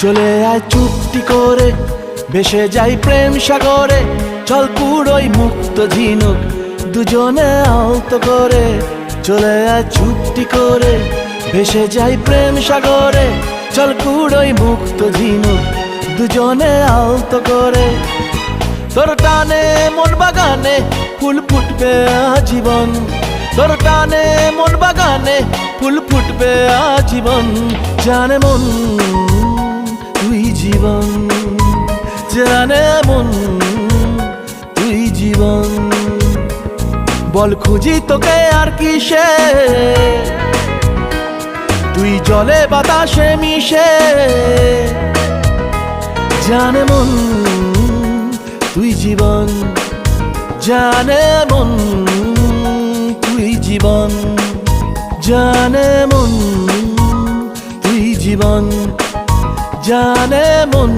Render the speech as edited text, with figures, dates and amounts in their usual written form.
চলে আয় চুপটি করে, ভেসে যাই প্রেম সাগরে। চল পুরোই মুক্ত ঝিনুক, দুজনে আলতো করে। চলে আয় চুপটি করে, ভেসে যাই প্রেম সাগরে। চল পুরোই মুক্ত ঝিনুক, দুজনে আলতো করে। তোর টানে মন বাগানে ফুল ফুটবে আজীবন। তোর টানে মন বাগানে ফুল ফুটবে আজীবন। জানে মন তুই জীবন, জানে মন তুই জীবন। বল খুঁজি তোকে আর কিসে, তুই জলে বাতাসে মিশে। জানে মন তুই জীবন, জানে মন তুই জীবন। জানে মন তুই জীবন, জানে মন